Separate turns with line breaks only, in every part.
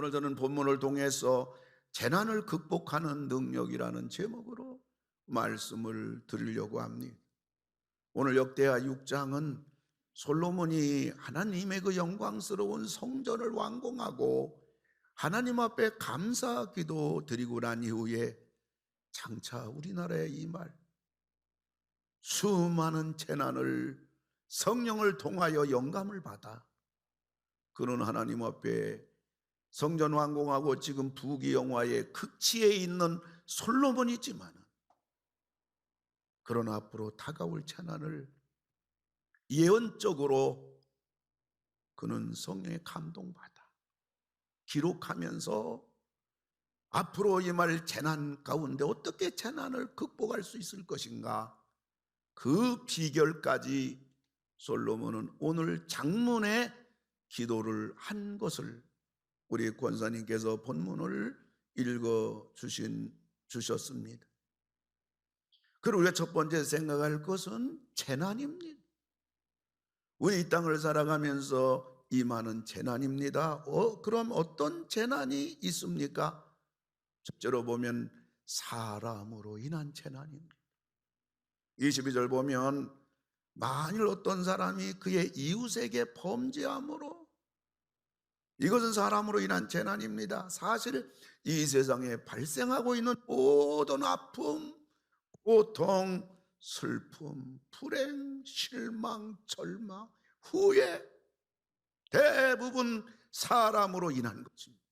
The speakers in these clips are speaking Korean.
오늘 저는 본문을 통해서 재난을 극복하는 능력이라는 제목으로 말씀을 드리려고 합니다. 오늘 역대하 6장은 솔로몬이 하나님의 그 영광스러운 성전을 완공하고 하나님 앞에 감사 기도 드리고 난 이후에 장차 우리나라에 임할 수많은 재난을 성령을 통하여 영감을 받아 그는 하나님 앞에 성전 완공하고 지금 부귀영화의 극치에 있는 솔로몬이지만 그러나 앞으로 다가올 재난을 예언적으로 그는 성령의 감동받아 기록하면서 앞으로 임할 재난 가운데 어떻게 재난을 극복할 수 있을 것인가, 그 비결까지 솔로몬은 오늘 장문의 기도를 한 것을 우리 권사님께서 본문을 읽어 주셨습니다. 그리고 우리가 첫 번째 생각할 것은 재난입니다. 우리 이 땅을 살아가면서 임하는 재난입니다. 그럼 어떤 재난이 있습니까? 첫째로 보면 사람으로 인한 재난입니다. 22절 보면 만일 어떤 사람이 그의 이웃에게 범죄함으로, 이것은 사람으로 인한 재난입니다. 사실 이 세상에 발생하고 있는 모든 아픔, 고통, 슬픔, 불행, 실망, 절망, 후회, 대부분 사람으로 인한 것입니다.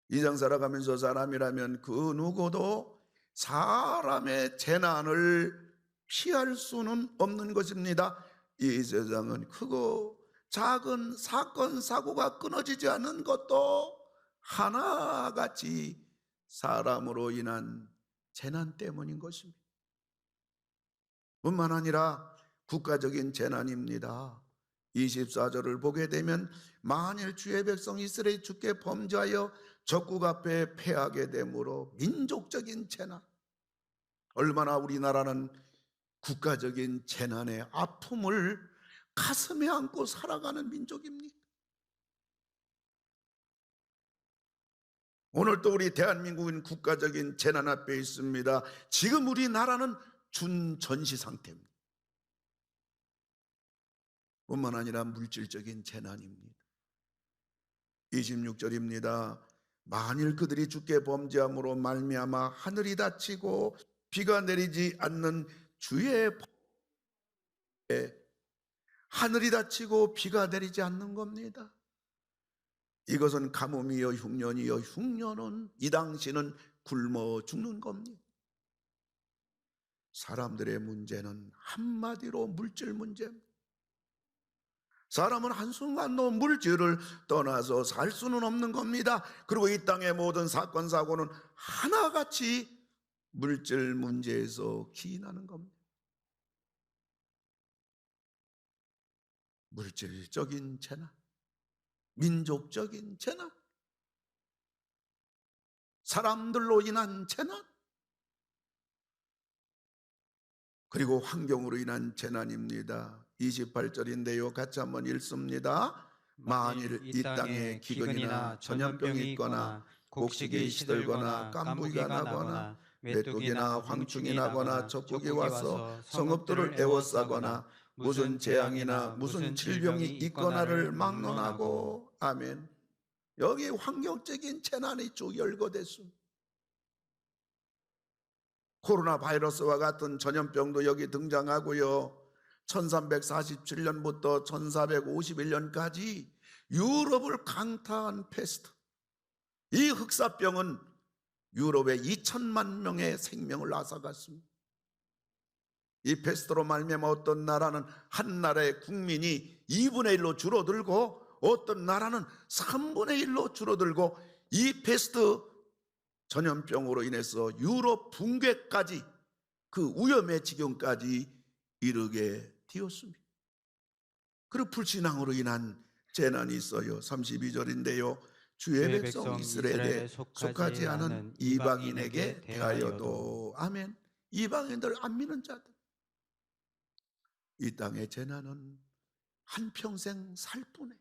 이장 살아가면서 사람이라면 그 누구도 사람의 재난을 피할 수는 없는 것입니다. 이 세상은 크고 작은 사건 사고가 끊어지지 않는 것도 하나같이 사람으로 인한 재난 때문인 것입니다. 뿐만 아니라 국가적인 재난입니다. 24절을 보게 되면 만일 주의 백성 이스라엘이 주께 범죄하여 적국 앞에 패하게 되므로 민족적인 재난, 얼마나 우리나라는 국가적인 재난의 아픔을 가슴에 안고 살아가는 민족입니다. 오늘 또 우리 대한민국은 국가적인 재난 앞에 있습니다. 지금 우리나라는 준전시 상태입니다. 뿐만 아니라 물질적인 재난입니다. 26절입니다. 만일 그들이 주께 범죄함으로 말미암아 하늘이 닫히고 비가 내리지 않는 주의 법에, 하늘이 닫히고 비가 내리지 않는 겁니다. 이것은 가뭄이여 흉년이여, 흉년은 이 당시는 굶어 죽는 겁니다. 사람들의 문제는 한마디로 물질 문제입니다. 사람은 한순간도 물질을 떠나서 살 수는 없는 겁니다. 그리고 이 땅의 모든 사건 사고는 하나같이 물질 문제에서 기인하는 겁니다. 물질적인 재난, 민족적인 재난, 사람들로 인한 재난, 그리고 환경으로 인한 재난입니다. 28절인데요. 같이 한번 읽습니다. 만일 이 땅에 기근이나 전염병이 있거나 곡식이 시들거나 깐부기가 나거나 메뚜기나 황충이 나거나 적국이 와서 성읍들을 에워싸거나 무슨 재앙이나 무슨 질병이 있거나를 막론하고. 아멘. 여기 환경적인 재난이 쭉 열거됐습니다. 코로나 바이러스와 같은 전염병도 여기 등장하고요. 1347년부터 1451년까지 유럽을 강타한 패스트, 이 흑사병은 유럽의 2천만 명의 생명을 앗아갔습니다. 이 패스트로 말미암아 어떤 나라는 한 나라의 국민이 2분의 1로 줄어들고 어떤 나라는 3분의 1로 줄어들고, 이 패스트 전염병으로 인해서 유럽 붕괴까지, 그 위험의 지경까지 이르게 되었습니다. 그리고 불신앙으로 인한 재난이 있어요. 32절인데요. 주의 백성 이스라엘에 속하지 않은 이방인에게 대하여도. 아멘. 이방인들 안 믿는 자들, 이 땅의 재난은 한평생 살 뿐에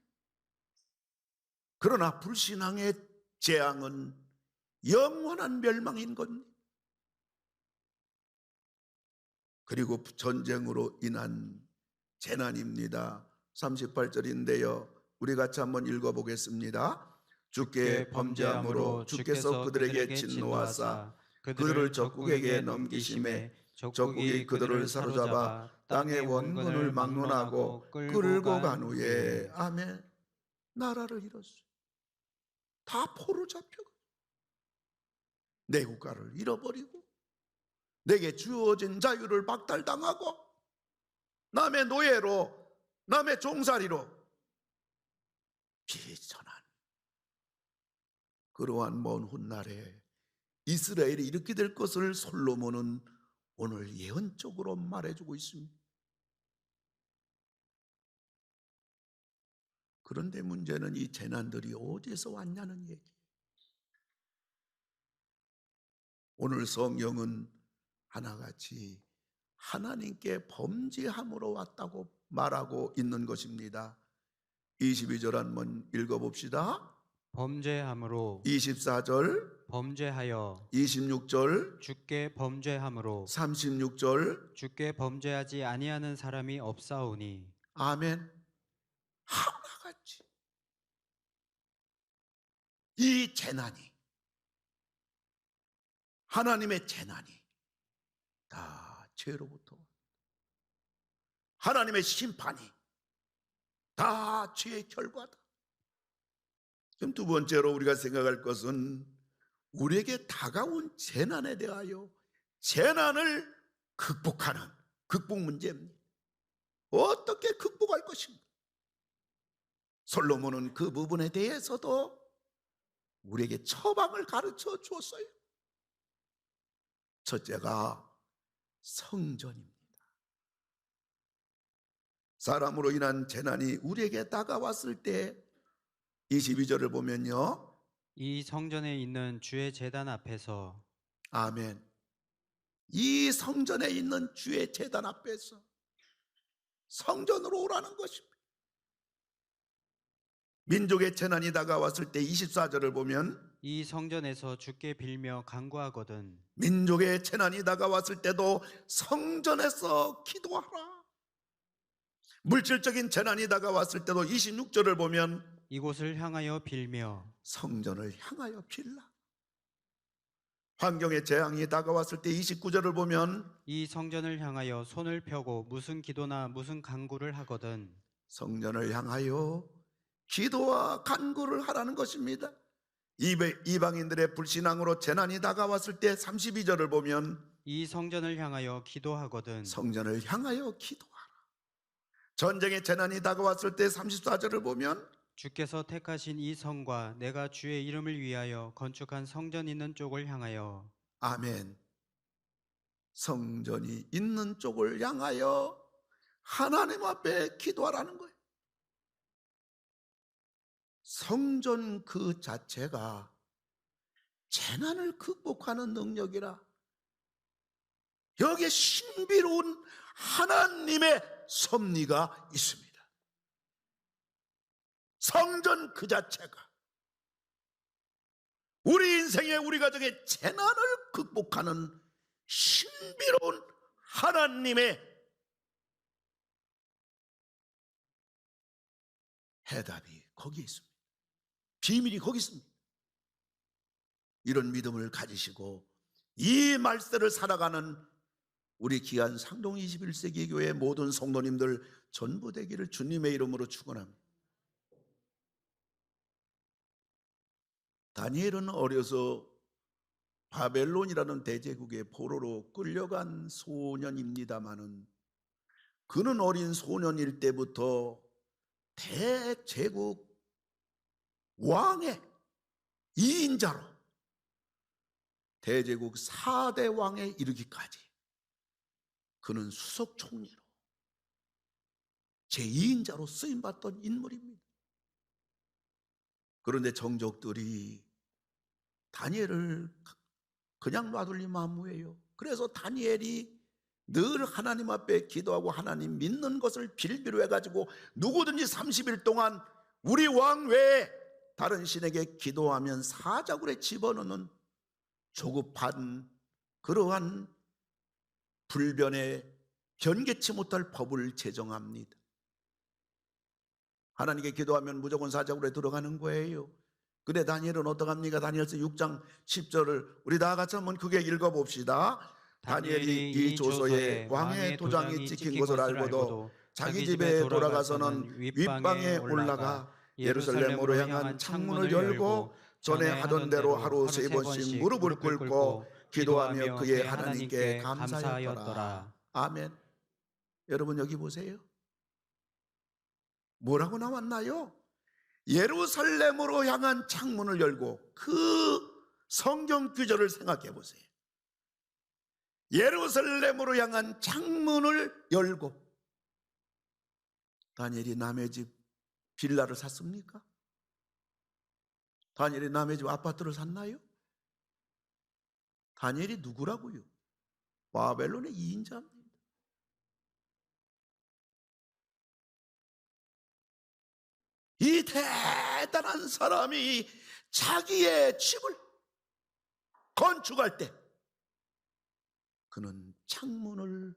그러나 불신앙의 재앙은 영원한 멸망인 겁니다. 그리고 전쟁으로 인한 재난입니다. 38절인데요. 우리 같이 한번 읽어보겠습니다. 주께 범죄함으로 주께서 그들에게 진노하사 그들을 적국에게 넘기심에 적국이 그들을 사로잡아 땅의 원근을 막론하고 끌고 간 후에 아멘. 나라를 잃었어요. 다 포로 잡혀가 내 국가를 잃어버리고 내게 주어진 자유를 박탈당하고 남의 노예로 남의 종살이로 비천한 그러한 먼 훗날에 이스라엘이 이렇게 될 것을 솔로몬은 오늘 예언적으로 말해주고 있습니다. 그런데 문제는 이 재난들이 어디서 왔냐는 얘기. 오늘 성경은 하나같이 하나님께 범죄함으로 왔다고 말하고 있는 것입니다. 22절 한번 읽어봅시다.
범죄함으로
24절
범죄하여
26절
주께 범죄함으로
36절
주께 범죄하지 아니하는 사람이 없사오니
아멘. 하나같이 이 재난이 하나님의 재난이 다 죄로부터 하나님의 심판이 다 죄의 결과다. 그럼 두 번째로 우리가 생각할 것은 우리에게 다가온 재난에 대하여 재난을 극복하는 극복 문제입니다. 어떻게 극복할 것인가? 솔로몬은 그 부분에 대해서도 우리에게 처방을 가르쳐 주었어요. 첫째가 성전입니다. 사람으로 인한 재난이 우리에게 다가왔을 때 22절을 보면요.
이 성전에 있는 주의 제단 앞에서
아멘. 이 성전에 있는 주의 제단 앞에서 성전으로 오라는 것입니다. 민족의 재난이 다가왔을 때 24절을 보면
이 성전에서 주께 빌며 간구하거든
민족의 재난이 다가왔을 때도 성전에서 기도하라. 물질적인 재난이 다가왔을 때도 26절을 보면
이곳을 향하여 빌며
성전을 향하여 빌라. 환경의 재앙이 다가왔을 때 29절을 보면
이 성전을 향하여 손을 펴고 무슨 기도나 무슨 간구를 하거든
성전을 향하여 기도와 간구를 하라는 것입니다. 이방인들의 불신앙으로 재난이 다가왔을 때 32절을 보면
이 성전을 향하여 기도하거든
성전을 향하여 기도하라. 전쟁의 재난이 다가왔을 때 34절을 보면
주께서 택하신 이 성과 내가 주의 이름을 위하여 건축한 성전 있는 쪽을 향하여
아멘. 성전이 있는 쪽을 향하여 하나님 앞에 기도하라는 거예요. 성전 그 자체가 재난을 극복하는 능력이라 여기에 신비로운 하나님의 섭리가 있습니다. 성전 그 자체가 우리 인생의 우리 가정의 재난을 극복하는 신비로운 하나님의 해답이 거기에 있습니다. 비밀이 거기 있습니다. 이런 믿음을 가지시고 이 말씀을 살아가는 우리 귀한 상동 21세기 교회 모든 성도님들 전부 되기를 주님의 이름으로 축원합니다. 다니엘은 어려서 바벨론이라는 대제국의 포로로 끌려간 소년입니다마는 그는 어린 소년일 때부터 대제국 왕의 2인자로 대제국 4대 왕에 이르기까지 그는 수석 총리로 제2인자로 쓰임받던 인물입니다. 그런데 정족들이 다니엘을 그냥 놔둘리 만무해요. 그래서 다니엘이 늘 하나님 앞에 기도하고 하나님 믿는 것을 빌비로 해가지고 누구든지 30일 동안 우리 왕 외에 다른 신에게 기도하면 사자굴에 집어넣는 조급한 그러한 불변에 변개치 못할 법을 제정합니다. 하나님께 기도하면 무조건 사자굴에 들어가는 거예요. 근데 다니엘은 어떡합니까? 다니엘서 6장 10절을 우리 다 같이 한번 크게 읽어봅시다. 다니엘이 이 조서에 왕의 도장이 찍힌 것을 알고도 자기 집에 돌아가서는 윗방에 올라가 예루살렘으로 향한 창문을 열고 전에 하던 대로 하루 3번씩 무릎을 꿇고 기도하며 그의 하나님께 감사하였더라. 아멘. 여러분 여기 보세요. 뭐라고 나왔나요? 예루살렘으로 향한 창문을 열고, 그 성경 구절을 생각해 보세요. 예루살렘으로 향한 창문을 열고. 다니엘이 남의 집 빌라를 샀습니까? 다니엘이 남의 집 아파트를 샀나요? 다니엘이 누구라고요? 바벨론의 2인자입니다. 이 대단한 사람이 자기의 집을 건축할 때 그는 창문을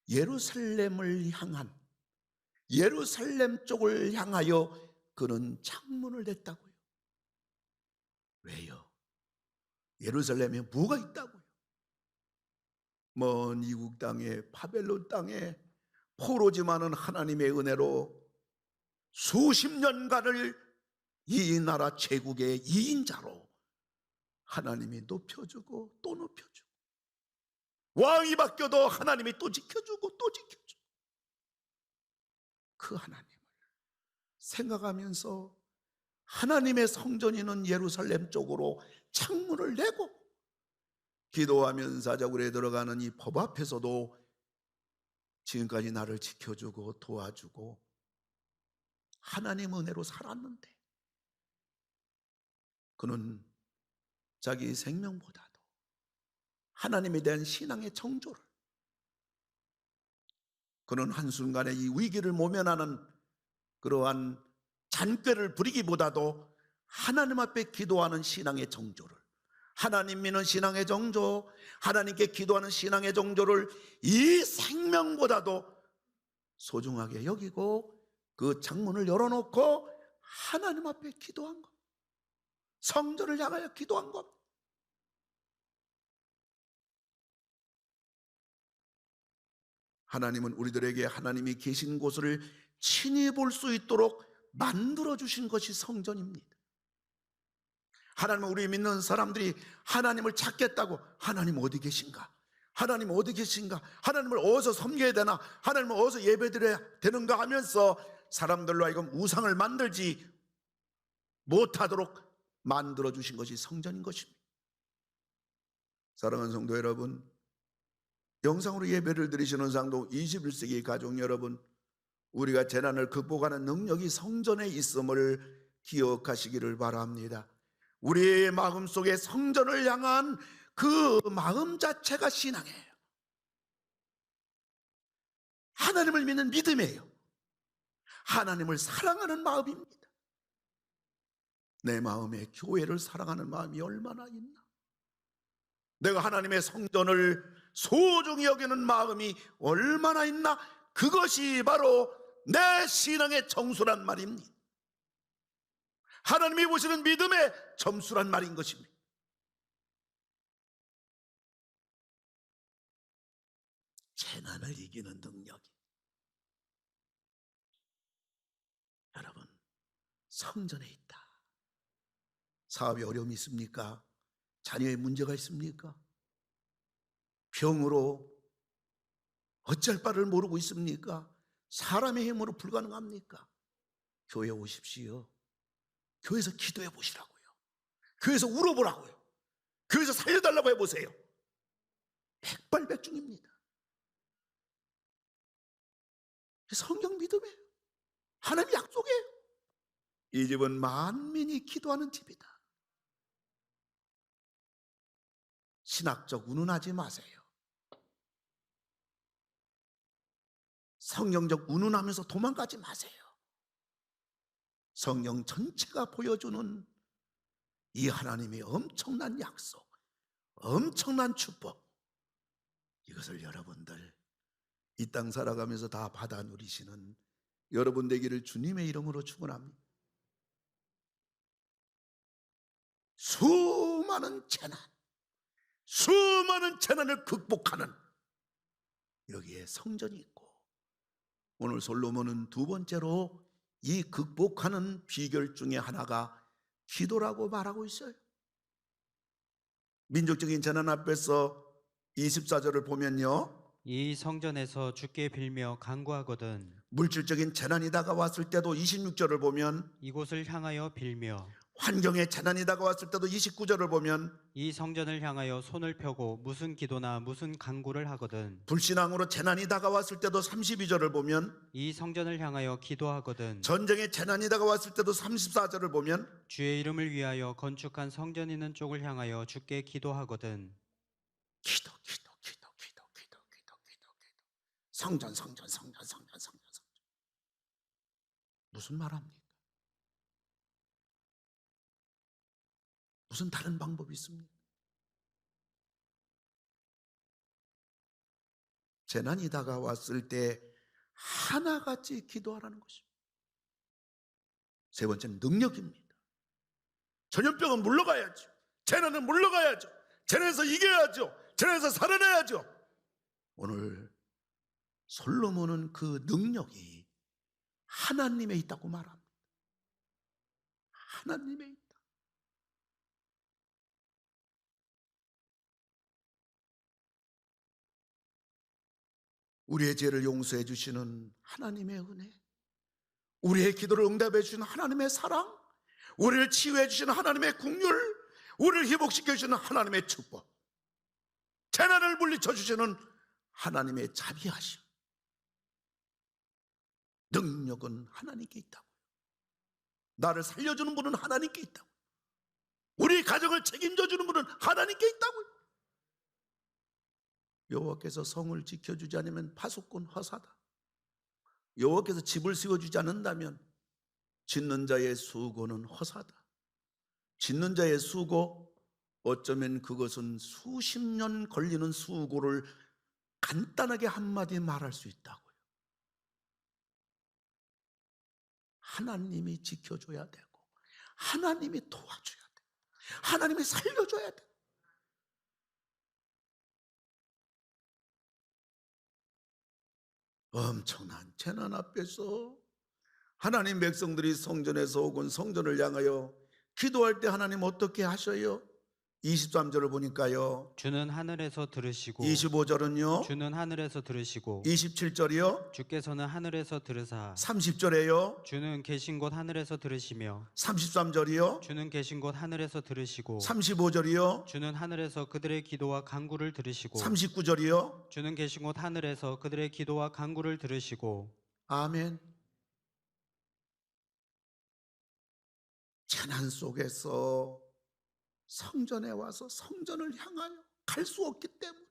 예루살렘을 향한, 예루살렘 쪽을 향하여 그는 창문을 냈다고요. 왜요? 예루살렘에 뭐가 있다고요? 먼 이국 땅에, 바벨론 땅에 포로지만은 하나님의 은혜로 수십 년간을 이 나라 제국의 2인자로 하나님이 높여주고 또 높여주고, 왕이 바뀌어도 하나님이 또 지켜주고 또 지켜주고, 그 하나님을 생각하면서 하나님의 성전이 있는 예루살렘 쪽으로 창문을 내고 기도하면 사자굴에 들어가는 이 법 앞에서도 지금까지 나를 지켜주고 도와주고 하나님 은혜로 살았는데, 그는 자기 생명보다도 하나님에 대한 신앙의 정조를, 그는 한순간에 이 위기를 모면하는 그러한 잔꾀를 부리기보다도 하나님 앞에 기도하는 신앙의 정조를, 하나님 믿는 신앙의 정조, 하나님께 기도하는 신앙의 정조를 이 생명보다도 소중하게 여기고 그 창문을 열어놓고 하나님 앞에 기도한 것, 성전을 향하여 기도한 것. 하나님은 우리들에게 하나님이 계신 곳을 친히 볼 수 있도록 만들어주신 것이 성전입니다. 하나님은 우리 믿는 사람들이 하나님을 찾겠다고, 하나님 어디 계신가? 하나님 어디 계신가? 하나님을 어디서 섬겨야 되나? 하나님을 어디서 예배드려야 되는가 하면서 사람들로 하여금 우상을 만들지 못하도록 만들어주신 것이 성전인 것입니다. 사랑하는 성도 여러분, 영상으로 예배를 드리시는 상도 21세기 가족 여러분, 우리가 재난을 극복하는 능력이 성전에 있음을 기억하시기를 바랍니다. 우리의 마음속에 성전을 향한 그 마음 자체가 신앙이에요. 하나님을 믿는 믿음이에요. 하나님을 사랑하는 마음입니다. 내 마음에 교회를 사랑하는 마음이 얼마나 있나? 내가 하나님의 성전을 소중히 여기는 마음이 얼마나 있나? 그것이 바로 내 신앙의 점수란 말입니다. 하나님이 보시는 믿음의 점수란 말인 것입니다. 재난을 이기는 능력이, 여러분, 성전에 있다. 사업에 어려움이 있습니까? 자녀의 문제가 있습니까? 병으로 어쩔 바를 모르고 있습니까? 사람의 힘으로 불가능합니까? 교회 오십시오. 교회에서 기도해 보시라고요. 교회에서 울어보라고요. 교회에서 살려달라고 해보세요. 백발백중입니다. 성경 믿음이에요. 하나님 약속이에요. 이 집은 만민이 기도하는 집이다. 신학적 운운하지 마세요. 성경적 운운하면서 도망가지 마세요. 성령 전체가 보여주는 이 하나님의 엄청난 약속, 엄청난 축복, 이것을 여러분들 이 땅 살아가면서 다 받아 누리시는 여러분 되기를 주님의 이름으로 축원합니다. 수많은 재난을 극복하는 여기에 성전이 있고, 오늘 솔로몬은 두 번째로 이 극복하는 비결 중에 하나가 기도라고 말하고 있어요. 민족적인 재난 앞에서 24절을 보면요,
이 성전에서 주께 빌며 간구하거든
물질적인 재난이 다가왔을 때도 26절을 보면,
이곳을 향하여 빌며
환경의 재난이 다가왔을 때도 29절을 보면,
이 성전을 향하여 손을 펴고 무슨 기도나 무슨 간구를 하거든
불신앙으로 재난이 다가왔을 때도 32절을 보면,
이 성전을 향하여 기도하거든
전쟁의 재난이 다가왔을 때도 34절을 보면,
주의 이름을 위하여 건축한 성전 있는 쪽을 향하여 주께 기도하거든
기도. 성전. 무슨 말합니까? 무슨 다른 방법이 있습니까? 재난이 다가왔을 때 하나같이 기도하라는 것입니다. 세 번째는 능력입니다. 전염병은 물러가야죠. 재난은 물러가야죠. 재난에서 이겨야죠. 재난에서 살아내야죠. 오늘 솔로몬은 그 능력이 하나님에 있다고 말합니다. 하나님에 있다. 우리의 죄를 용서해 주시는 하나님의 은혜, 우리의 기도를 응답해 주시는 하나님의 사랑, 우리를 치유해 주시는 하나님의 긍휼, 우리를 회복시켜 주시는 하나님의 축복, 재난을 물리쳐 주시는 하나님의 자비하심, 능력은 하나님께 있다고. 나를 살려주는 분은 하나님께 있다고. 우리 가정을 책임져 주는 분은 하나님께 있다고요. 여호와께서 성을 지켜주지 않으면 파수꾼 허사다. 여호와께서 집을 세워주지 않는다면 짓는 자의 수고는 허사다. 짓는 자의 수고, 어쩌면 그것은 수십 년 걸리는 수고를 간단하게 한마디 말할 수 있다고요. 하나님이 지켜줘야 되고, 하나님이 도와줘야 되고, 하나님이 살려줘야 되고. 엄청난 재난 앞에서 하나님 백성들이 성전에서 혹은 성전을 향하여 기도할 때 하나님 어떻게 하셔요? 23절을 보니까요,
주는 하늘에서 들으시고
25절은요,
주는 하늘에서 들으시고
27절이요,
주께서는 하늘에서 들으사
30절에요,
주는 계신 곳 하늘에서 들으시며
33절이요,
주는 계신 곳 하늘에서 들으시고
35절이요,
주는 하늘에서 그들의 기도와 간구를 들으시고
39절이요.
주는 계신 곳 하늘에서 그들의 기도와 간구를 들으시고.
아멘. 재난 속에서 성전에 와서 성전을 향하여 갈 수 없기 때문에,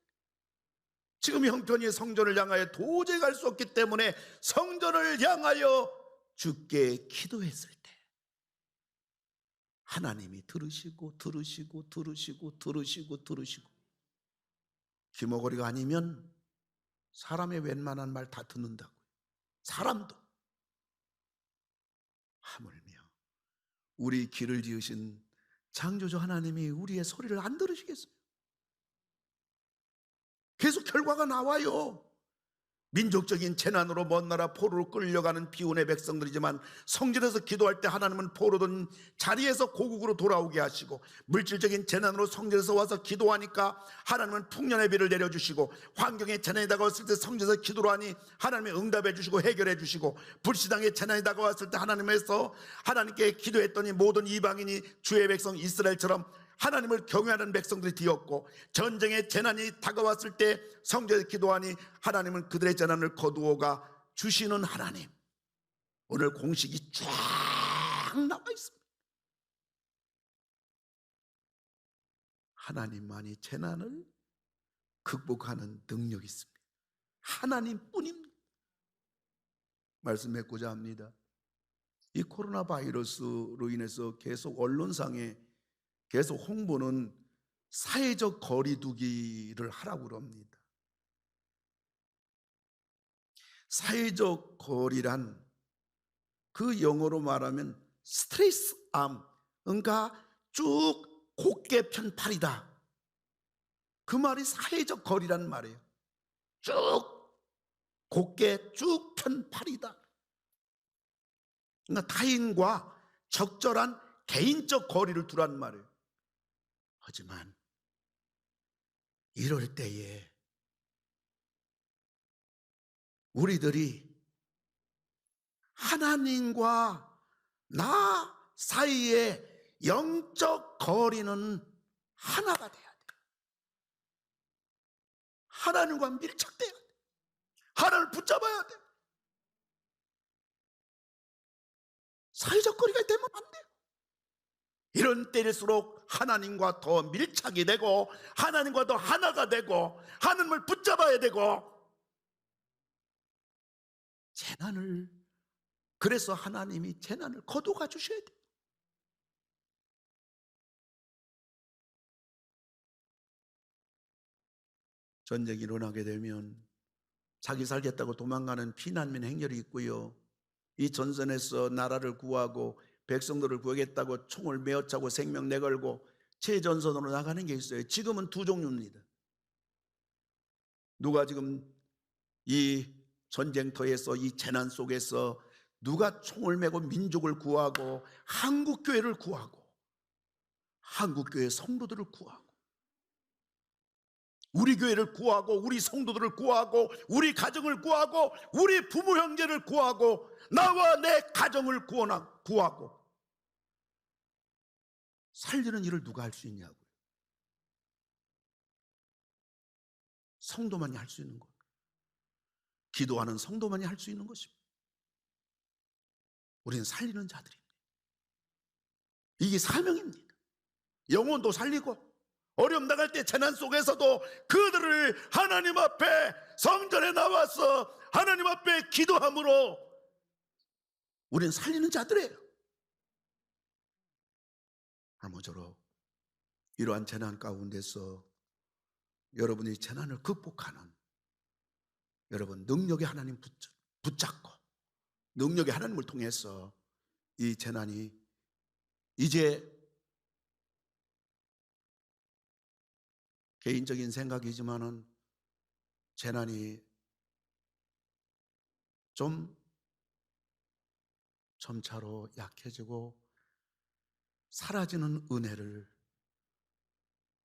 지금 형편이 성전을 향하여 도저히 갈 수 없기 때문에 성전을 향하여 주께 기도했을 때 하나님이 들으시고 귀머거리가 아니면 사람의 웬만한 말 다 듣는다고요. 사람도. 하물며 우리 길을 지으신 창조주 하나님이 우리의 소리를 안 들으시겠어요? 계속 결과가 나와요. 민족적인 재난으로 먼 나라 포로로 끌려가는 비운의 백성들이지만 성전에서 기도할 때 하나님은 포로된 자리에서 고국으로 돌아오게 하시고, 물질적인 재난으로 성전에서 와서 기도하니까 하나님은 풍년의 비를 내려주시고, 환경의 재난이 다가왔을 때 성전에서 기도를 하니 하나님이 응답해 주시고 해결해 주시고, 불신앙의 재난이 다가왔을 때 하나님께 기도했더니 모든 이방인이 주의 백성 이스라엘처럼 하나님을 경외하는 백성들이 되었고, 전쟁의 재난이 다가왔을 때 성전에서 기도하니 하나님은 그들의 재난을 거두어가 주시는 하나님. 오늘 공식이 쫙 나와 있습니다. 하나님만이 재난을 극복하는 능력이 있습니다. 하나님뿐입니다. 말씀 맺고자 합니다. 이 코로나 바이러스로 인해서 계속 언론상에 계속 홍보는 사회적 거리두기를 하라고 그럽니다. 사회적 거리란 그 영어로 말하면 스트레스 암, 그러니까 쭉 곧게 편팔이다. 그 말이 사회적 거리란 말이에요. 쭉 곧게 쭉 편팔이다. 그러니까 타인과 적절한 개인적 거리를 두란 말이에요. 하지만 이럴 때에 우리들이 하나님과 나 사이의 영적 거리는 하나가 돼야 돼. 하나님과 밀착돼야 돼. 하나님을 붙잡아야 돼. 사회적 거리가 되면 안 돼요. 이런 때일수록 하나님과 더 밀착이 되고 하나님과 더 하나가 되고 하나님을 붙잡아야 되고 재난을, 그래서 하나님이 재난을 거둬가 주셔야 돼요. 전쟁이 일어나게 되면 자기 살겠다고 도망가는 피난민 행렬이 있고요. 이 전선에서 나라를 구하고 백성들을 구하겠다고 총을 메어차고 생명 내걸고 최전선으로 나가는 게 있어요. 지금은 두 종류입니다. 누가 지금 이 전쟁터에서 이 재난 속에서 누가 총을 메고 민족을 구하고 한국교회를 구하고 한국교회 성도들을 구하고 우리 교회를 구하고 우리 성도들을 구하고 우리 가정을 구하고 우리 부모 형제를 구하고 나와 내 가정을 구하고 살리는 일을 누가 할 수 있냐고요. 성도만이 할 수 있는 것, 기도하는 성도만이 할 수 있는 것입니다. 우리는 살리는 자들입니다. 이게 사명입니다. 영혼도 살리고 어려움 나갈 때 재난 속에서도 그들을 하나님 앞에 성전에 나와서 하나님 앞에 기도함으로 우리는 살리는 자들이에요. 아무쪼록 이러한 재난 가운데서 여러분이 재난을 극복하는 여러분 능력의 하나님 붙잡고 능력의 하나님을 통해서 이 재난이 이제 개인적인 생각이지만은 재난이 좀 점차로 약해지고 사라지는 은혜를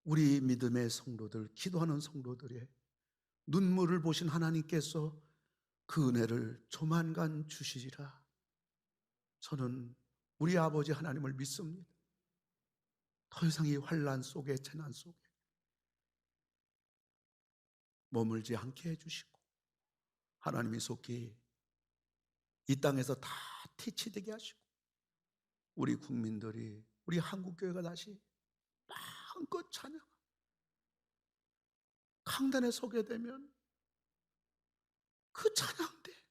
우리 믿음의 성도들, 기도하는 성도들의 눈물을 보신 하나님께서 그 은혜를 조만간 주시리라. 저는 우리 아버지 하나님을 믿습니다. 더 이상 이 환난 속에 재난 속에 머물지 않게 해주시고 하나님이 속히 이 땅에서 다 퇴치되게 하시고 우리 국민들이 우리 한국교회가 다시 마음껏 찬양 강단에 서게 되면 그 찬양대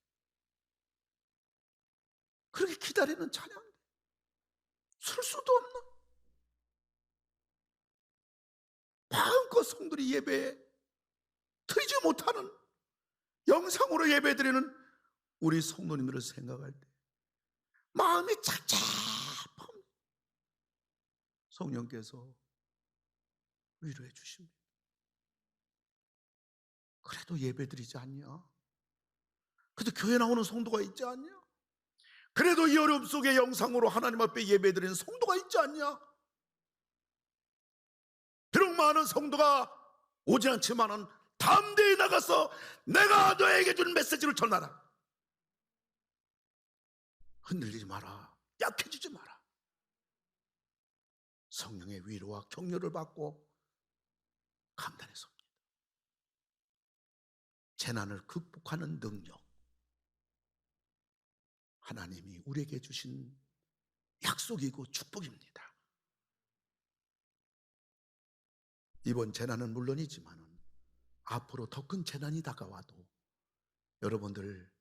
그렇게 기다리는 찬양대 설 수도 없는 마음껏 성들이 예배에 드리지 못하는 영상으로 예배드리는 우리 성도님들을 생각할 때 마음이 착잡함 성령께서 위로해 주십니다. 그래도 예배드리지 않냐? 그래도 교회 나오는 성도가 있지 않냐? 그래도 이 어려움 속에 영상으로 하나님 앞에 예배드리는 성도가 있지 않냐? 비록 많은 성도가 오지 않지만은 담대히 나가서 내가 너에게 준 메시지를 전하라. 흔들리지 마라. 약해지지 마라. 성령의 위로와 격려를 받고 강단에 섭니다. 재난을 극복하는 능력, 하나님이 우리에게 주신 약속이고 축복입니다. 이번 재난은 물론이지만 앞으로 더 큰 재난이 다가와도 여러분들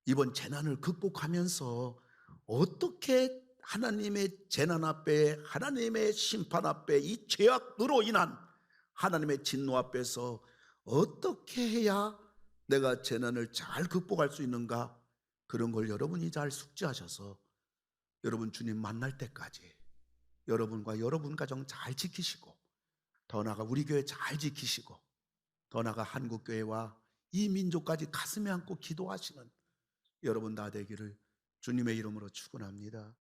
이번 재난을 극복하면서 어떻게 하나님의 재난 앞에, 하나님의 심판 앞에, 이 죄악으로 인한 하나님의 진노 앞에서 어떻게 해야 내가 재난을 잘 극복할 수 있는가, 그런 걸 여러분이 잘 숙지하셔서 여러분 주님 만날 때까지 여러분과 여러분 가정 잘 지키시고, 더 나아가 우리 교회 잘 지키시고, 더 나아가 한국교회와 이 민족까지 가슴에 안고 기도하시는 여러분 다 되기를 주님의 이름으로 축원합니다.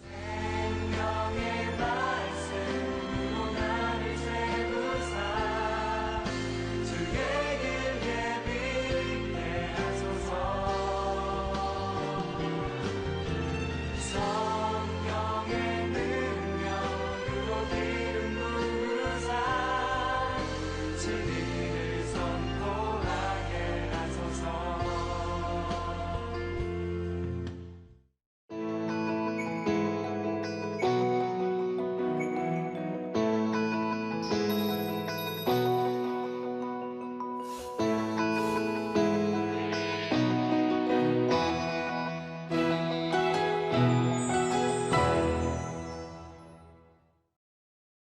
생명의